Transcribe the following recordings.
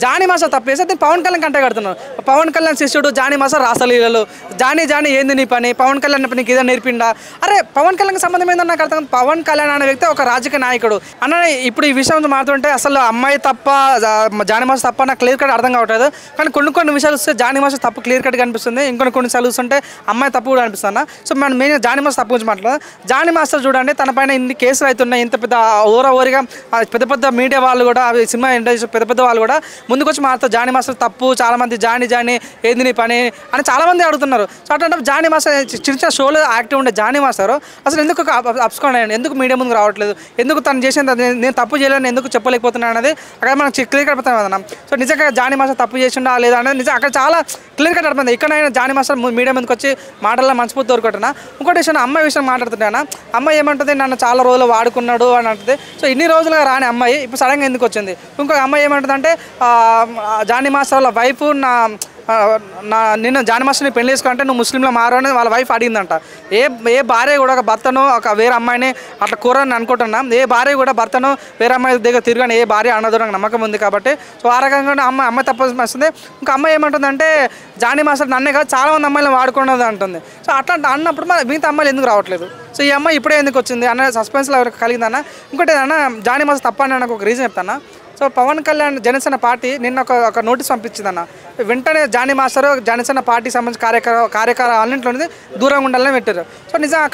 Johnny master తప్పు చేస్తే దీన్ని పవన్ కళ్యాణ్ కంటే కడుతున్నారు. పవన్ కళ్యాణ్ శిష్యుడు జానీ మాస్టర్ రాసలీలలు, జానీ ఏంది నీ పని, పవన్ కళ్యాణ్ నీకు ఇదే నేర్పిండా? అరే పవన్ కళ్యాణ్కి సంబంధం ఏంటన్నా నాకు అర్థం. పవన్ కళ్యాణ్ అనే వ్యక్తి ఒక రాజకీయ నాయకుడు అన్న. ఇప్పుడు ఈ విషయం మాట్లాడుతుంటే అసలు అమ్మాయి తప్ప జానీ మాస్టర్ తప్ప నాకు క్లియర్ కట్ అర్థం కావట్లేదు. కానీ కొన్ని విషయాలు వస్తే జానీ మాస్టర్ తప్పు క్లియర్ కట్గా అనిపిస్తుంది, కొన్ని విషయాలు చూస్తుంటే అమ్మాయి తప్పు కూడా అనిపిస్తుంది. సో మనం మెయిన్ జానీ మాస్టర్ తప్పు గురించి మాట్లాడదాం. జానీ మాస్టర్ చూడండి, తన పైన ఇన్ని కేసులు అవుతున్నాయి, ఇంత పెద్ద ఓరిగా పెద్ద మీడియా వాళ్ళు కూడా, సినిమా ఇండస్ట్రీ పెద్ద వాళ్ళు కూడా ముందుకొచ్చి మాట్లాడుతారు జానీ మాస్టర్ తప్పు. చాలామంది జానీ ఏంది నీ పని అని చాలామంది అడుగుతున్నారు. సో అట్లాంటి జానీ మాస్టర్ చిన్న షోలో యాక్టివ్ ఉండే జానీ మాస్టర్ అసలు ఎందుకు అప్స్కాండ్ అయ్యండి, ఎందుకు మీడియా ముందుకు రావట్లేదు, ఎందుకు తను చేసింది నేను తప్పు చేయలేని ఎందుకు చెప్పలేకపోతున్నాను అనేది అక్కడ మనం క్లియర్ కట్ అవుతాం కదా. సో నిజంగా జానీ మాస్టర్ తప్పు చేసిండా లేదా అనేది నిజంగా అక్కడ చాలా క్లియర్ కట్ అర్థమైంది. ఇక్కడైనా జానీ మాస్టర్ మీడియా ముందుకు వచ్చి మాటల్లో మనస్ఫూర్తి దొరుకుతున్నా. ఇంకోటి విషయం, అమ్మాయి విషయం మాట్లాడుతున్నాను. అమ్మాయి ఏమంటుంది, నన్ను చాలా రోజులు వాడుకున్నాడు అని అంటుంది. సో ఇన్ని రోజులుగా రాని అమ్మాయి ఇప్పుడు సడన్గా ఎందుకు వచ్చింది? ఇంకొక అమ్మాయి ఏమంటుందంటే జానీ మాస్టర్ వాళ్ళ వైఫ్ నిన్ను జానీ మాస్టర్ని పెళ్లి చేసుకుంటే నువ్వు ముస్లింలో మారు అని వాళ్ళ వైఫ్ అడిగిందంట. ఏ భార్య కూడా ఒక భర్తను ఒక వేరే అమ్మాయిని అట్లా కూరని అనుకుంటున్నాం. ఏ భార్య కూడా భర్తను వేరే అమ్మాయి దగ్గర తిరగని ఏ భార్య అన్నదో నాకు నమ్మకం ఉంది కాబట్టి. సో ఆ రకంగా అమ్మాయి తప్పు వస్తుంది. ఇంకా అమ్మాయి ఏమంటుందంటే జానీ మాస్టర్ నన్నే కాదు చాలా మంది అమ్మాయిలను వాడుకున్నది అంటుంది. సో అట్లా అన్నప్పుడు మిగతా అమ్మాయిలు ఎందుకు రావట్లేదు? సో ఈ అమ్మాయి ఇప్పుడే ఎందుకు వచ్చింది అన్న సస్పెన్స్లో ఎవరికి కలిగిందన్న. ఇంకోటి ఏదన్నా జానీ మాస్టర్ తప్ప అని నాకు ఒక రీజన్ చెప్తాను. సో పవన్ కళ్యాణ్ జనసేన పార్టీ నిన్న ఒక నోటీస్ పంపించిందన్న. వెంటనే జానీ మాస్టర్ జనసేన పార్టీకి సంబంధించిన కార్యక్రమాలన్నింటిలో దూరంగా ఉండాలని పెట్టారు. సో నిజంగా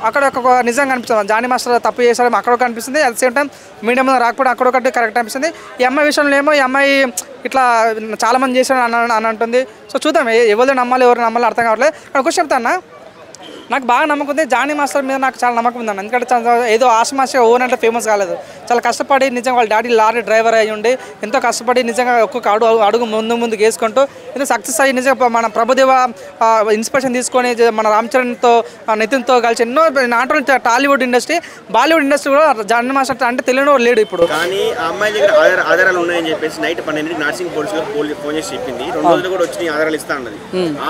అక్కడ ఒక నిజంగా అనిపిస్తుంది జానీ మాస్టర్ తప్పు చేశారు అక్కడ ఒక అనిపిస్తుంది. అట్ సేమ్ టైం మీడియా మీద రాకపోవడం అక్కడ ఒకటి కరెక్ట్ అనిపిస్తుంది. ఈ అమ్మాయి విషయంలో ఏమో ఈ అమ్మాయి ఇట్లా చాలామంది చేశారు అని అంటుంది. సో చూద్దాం ఎవరు నమ్మాలి ఎవరు నమ్మాలి అర్థం కావట్లేదు. ఒక క్వశ్చన్ చెప్తాను, నాకు బాగా నమ్మకం ఉంది జానీ మాస్టర్ మీద, నాకు చాలా నమ్మకం ఉందన్న. ఎందుకంటే ఏదో ఆశమాషగా ఓన్ అంటే ఫేమస్ కాలేదు, చాలా కష్టపడి నిజంగా వాళ్ళ డాడీ లారీ డ్రైవర్ అయ్యి ఉండి ఎంతో కష్టపడి నిజంగా ఒక్కొక్క అడుగు ముందుకు వేసుకుంటూ ఎంతో సక్సెస్ అయ్యి నిజంగా మన ప్రభుదేవ ఇన్స్పిరేషన్ తీసుకొని మన రామ్ చరణ్తో నితిన్తో కలిసి ఎన్నో not only Tollywood industry Bollywood industry కూడా జానీ మాస్టర్ అంటే తెలియని లేడు ఇప్పుడు. కానీ ఆ అమ్మాయి దగ్గర ఆధారాలు ఉన్నాయని చెప్పేసి నైట్ 12 నార్సింగ్ పోలీసులకు ఫోన్ చేసి చెప్పింది. 2 రోజులు కూడా వచ్చి ఆధారాలు ఇస్తా అన్నది.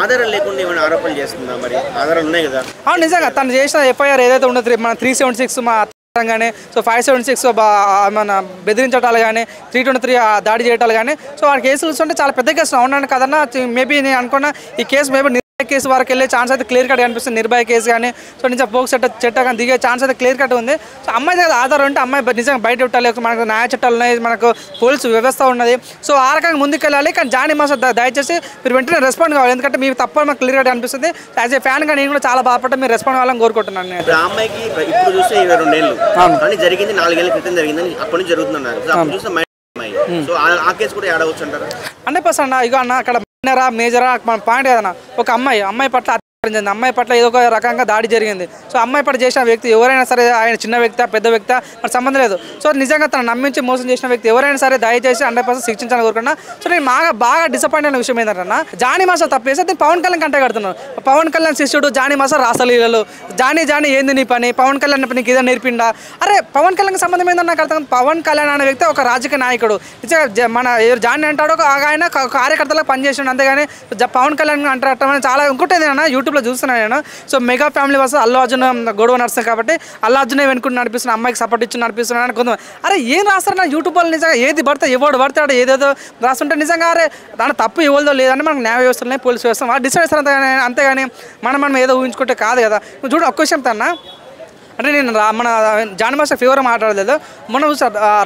ఆధారాలు లేకుండా ఏమైనా ఆరోపణలు చేస్తుందా? మరి ఆధారాలు ఉన్నాయి కదా. అవును నిజంగా తను చేసిన ఎఫ్ఐఆర్ ఏదైతే ఉండదు మన 376 మా కానీ, సో 576 మన బెదిరించటాలు కానీ, 323 దాడి చేయటాలు కానీ, సో ఆ కేసులు చూస్తుంటే చాలా పెద్ద కేసులు అవునాను కదన్నా. మేబీ నేను అనుకున్నా ఈ కేసు మేబీ నిర్భయ కేసు వరకు వెళ్ళే ఛాన్స్ అయితే క్లియర్ కట్ కనిపిస్తుంది. నిర్భయ కేసు కానీ, సో నిజంగా పోక్ చట్ట కానీ దిగే ఛాన్స్ అయితే క్లియర్ కట్ ఉంది. సో అమ్మాయి దగ్గర ఆధారం ఉంటే అమ్మాయి నిజంగా బయట పెట్టాలి. మనకు న్యాయ చట్టాలు ఉన్నాయి, మనకు పోలీసు వ్యవస్థ ఉన్నది. సో ఆ రకంగా ముందుకెళ్ళాలి. కానీ జానీ మాస్టర్ దయచేసి మీరు వెంటనే రెస్పాండ్ కావాలి. ఎందుకంటే మీరు తప్ప మాకు క్లియర్ కట్ అనిపిస్తుంది. యాజ్ ఏ ఫ్యాన్గా నేను కూడా చాలా బాధపడ్డా, మీరు రెస్పాండ్ కావాలని కోరుకుంటున్నాను. నేను అమ్మాయికి ఇప్పుడు చూస్తే 22 ఏళ్ళు కానీ జరిగింది 4 ఏళ్ల క్రితం జరిగిందని అప్పటి నుంచి జరుగుతుందన్నారు. సో ఆ కేసు కూడా ఏడవచ్చు అంటారా? 100% అన్న. ఇక అన్న అక్కడ మేజరా మన పాయింట్ కదన్నా, ఒక అమ్మాయి పట్ల అమ్మాయి పట్ల ఏదో ఒక రకంగా దాడి జరిగింది. సో అమ్మాయి పట్ల చేసిన వ్యక్తి ఎవరైనా సరే, ఆయన చిన్న వ్యక్తి పెద్ద వ్యక్తి మనకు సంబంధం లేదు. సో నిజంగా తను నమ్మించి మోసం చేసిన వ్యక్తి ఎవరైనా సరే దయచేసి 100% శిక్షించాలని కోరుకున్నా. సో నేను బాగా డిసప్పాయింట్ అయిన విషయం ఏంటంటే జానీ మాస్టర్ తప్పు చేస్తే దీన్ని పవన్ కళ్యాణ్ కంటే కడుతున్నాను. పవన్ కళ్యాణ్ శిష్యుడు జానీ మాస్టర్ రాసలీలలు, జానీ ఏంది నీ పని, పవన్ కళ్యాణ్ నీకు ఇదే నేర్పిండా? అరే పవన్ కళ్యాణ్కి సంబంధం ఏంటని నాకు అర్థం. పవన్ కళ్యాణ్ అనే వ్యక్తి ఒక రాజకీయ నాయకుడు. నిజంగా మన జానీ అంటాడో ఆయన కార్యకర్తలకు పనిచేసిండు, అంతేగాని పవన్ కళ్యాణ్ అంటారని చాలా ఇంకోటి ఏదైనా యూట్యూబ్లో చూస్తున్నాను నేను. So mega family versus Allu Arjun గొడవ నడుస్తుంది కాబట్టి అల్లు అర్జునే వెనుకుని నడిపిస్తున్నా, అమ్మాయికి సపోర్ట్ ఇచ్చి నడిపిస్తున్నాను కొంతమంది. అరే ఏం రాస్తారు నా యూట్యూబ్లో నిజంగా ఏది పడితే ఎవడు పడతాడు ఏదేదో రాస్తుంటే నిజంగా అరే దాని తప్పు ఎవరిదో లేదని మనకు న్యాయ వ్యవస్థలనే పోలీసు వ్యవస్థ వాళ్ళు డిసైడ్ చేస్తారు. అంతేగాని మనం ఏదో ఊహించుకుంటే కాదు కదా. చూడు ఒక్క విషయం తన్నా, అంటే నేను మన జానీ మాస్టర్ ఫేవర్ మాట్లాడలేదు. మనం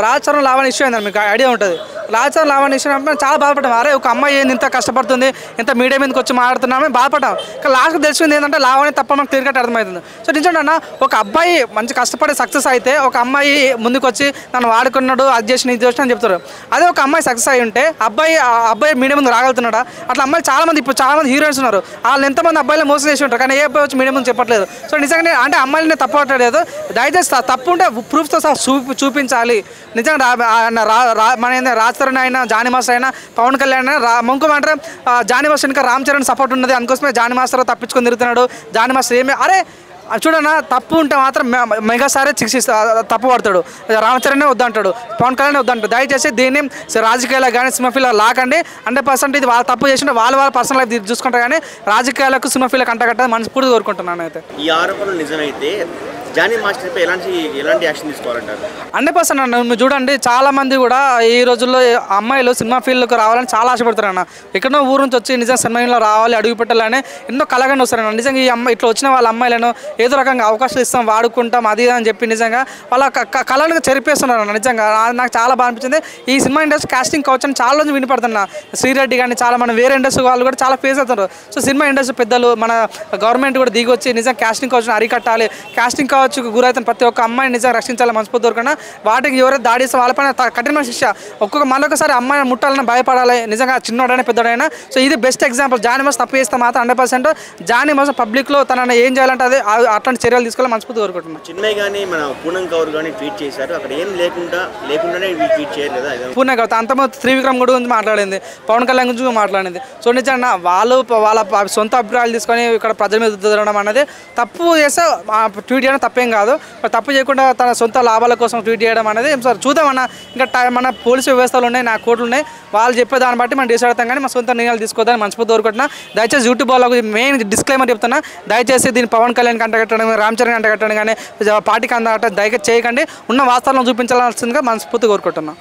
రాజ్ చరణ్ లావణ్య ఇష్యూ అయిందని మీకు ఐడియా ఉంటుంది. రాజ్ చరణ్ లావణ్య ఇష్యూ అంటే చాలా బాధపడ్డాం. అరే ఒక అమ్మాయి ఏంది ఇంత కష్టపడుతుంది, ఎంత మీడియా మీదకి వచ్చి మాట్లాడుతున్నామని బాధపడ్డాం. కానీ లాస్ట్కి తెలిసింది ఏంటంటే లావణ్య తప్ప మనకు క్లియర్ కట్ అర్థమవుతుంది. సో నిజంగా ఒక అబ్బాయి మంచి కష్టపడి సక్సెస్ అయితే ఒక అమ్మాయి ముందుకు వచ్చి నన్ను వాడుకున్నాడు, అది చేసిన ఇది చేసిన అని చెప్తారు. అదే ఒక అమ్మాయి సక్సెస్ అయి ఉంటే అబ్బాయి మీడియా ముందు రాగలుగుతున్నాడా? అట్లా అమ్మాయిలు చాలామంది హీరోయిన్స్ ఉన్నారు, వాళ్ళు ఎంతమంది అబ్బాయిలు మోసం చేసి ఉంటారు, కానీ ఏ అబ్బాయి వచ్చి మీడియా ముందు చెప్పట్లేదు. సో నిజంగా అంటే అమ్మాయిని తప్పట్లేదు. దయచేసి తప్పు ఉంటే ప్రూఫ్తో సహా చూపించాలి. నిజంగా మన రాజ్ చరణ్ అయినా, జానీ మాస్టర్ అయినా, పవన్ కళ్యాణ్ అయినా ఇంకోమంటారు జానీ మాస్టర్ ఇంకా రామ్ చరణ్ సపోర్ట్ ఉన్నది, అందుకోసమే జానీ మాస్టర్ తప్పించుకొని తిరుగుతున్నాడు. జానీ మాస్టర్ ఏమి అరే చూడన్నా తప్పు ఉంటే మాత్రం మెగాసారే తప్పు పడతాడు, రామ్ చరణ్ వద్దంటాడు, పవన్ కళ్యాణ్ వద్దంటాడు. దయచేసి దీన్ని రాజకీయాలకు కానీ సినిమా ఫీల్డ్ లాకండి. 100% ఇది వాళ్ళు తప్పు చేసిన వాళ్ళ పర్సనల్ లైఫ్ చూసుకుంటారు, కానీ రాజకీయాలకు సినిమా ఫీల్డ్కి అంటగట్టని మనస్ఫూర్తిగా కోరుకుంటున్నాను. అయితే ఈ ఆరోపణలు నిజమైతే జానీ మాస్టర్పై ఎలాంటి యాక్షన్ తీసుకోవాలంటారు? 100% అన్న. మీరు చూడండి చాలా మంది కూడా ఈ రోజుల్లో అమ్మాయిలు సినిమా ఫీల్డ్కి రావాలని చాలా ఆశపడతారు అన్న. ఎక్కడో ఊరు నుంచి వచ్చి నిజంగా సినిమాలో రావాలి, అడుగు పెట్టాలని ఎన్నో కలగండి వస్తారన్న. నిజంగా ఈ అమ్మాయి ఇట్లా వచ్చిన వాళ్ళ అమ్మాయిలను ఏదో రకంగా అవకాశాలు ఇస్తాం, వాడుకుంటాం అది అని చెప్పి నిజంగా వాళ్ళ కళను చెరిపేస్తున్నారు అన్న. నిజంగా నాకు చాలా బాగా అనిపించింది. ఈ సినిమా ఇండస్ట్రీ కాస్టింగ్ కౌచ్ అని చాలా రోజు వినిపడుతున్నా. శ్రీరెడ్డి కానీ చాలా మన వేరే ఇండస్ట్రీ వాళ్ళు కూడా చాలా ఫేస్ అవుతున్నారు. సో సినిమా ఇండస్ట్రీ పెద్దలు మన గవర్నమెంట్ కూడా దిగి వచ్చి నిజంగా కాస్టింగ్ కౌచ్ని అరికట్టాలి. కాస్టింగ్ కౌచ్కి గురైతున్న ప్రతి ఒక్క అమ్మాయిని నిజంగా రక్షించాలి మనస్ఫూర్తి దొరకకుండా. వాటికి ఎవరైతే దాడి చేస్తే వాళ్ళపైన కఠినమైన శిక్ష. మరొకసారి అమ్మాయిని ముట్టాలని భయపడాలి నిజంగా, చిన్నోడైనా పెద్దోడైనా. సో ఇది బెస్ట్ ఎగ్జాంపుల్. జానీ మాస్టర్ తప్పు చేస్తే మాత్రం 100% జానీ మాస్టర్ పబ్లిక్లో తనని ఏం చేయాలంటే అదే అట్లాంటి చర్యలు తీసుకోవాలి మనస్ఫూర్తి కోరుకుంటున్నాను. చిన్నయ్య కానీ మన పూనం కౌర్ కానీ ట్వీట్ చేశారు, అక్కడ ఏం లేకుండానే ట్వీట్ చేయరు కదా. పూర్ణ కౌర్ అంతమంది త్రివిక్రమ్ గురించి మాట్లాడింది, పవన్ కళ్యాణ్ గురించి మాట్లాడింది. సో నిజంగా వాళ్ళ సొంత అభిప్రాయాలు తీసుకొని ఇక్కడ ప్రజల మీద తిరగడం అనేది తప్పు చేస్తే ట్వీట్ చేయడం తప్పేం కాదు. తప్పు చేయకుండా తన సొంత లాభాల కోసం ట్వీట్ చేయడం అనేది సార్ చూద్దామన్నా. ఇంకా మన పోలీసు వ్యవస్థలు ఉన్నాయి, నా కోర్టులు ఉన్నాయి, వాళ్ళు చెప్పే దాన్ని బట్టి మనం డిసైడ్ అవుతాం. కానీ మా సొంత నిర్ణయాలు తీసుకోవద్దని మనస్ఫూర్తి కోరుకుంటున్నా. దయచేసి యూట్యూబ్ వాళ్ళకు మెయిన్ డిస్క్లైమర్ చెప్తున్నా, దయచేసి దీన్ని పవన్ కళ్యాణ్ కంటగట్టడం, రామ్ చరణ్ కంటగట్టడం కానీ పార్టీకి అందగట్ట దయచేసి చేయకండి. ఉన్న వాస్తవాలను చూపించాల్సిందిగా మనస్ఫూర్తి కోరుకుంటున్నా.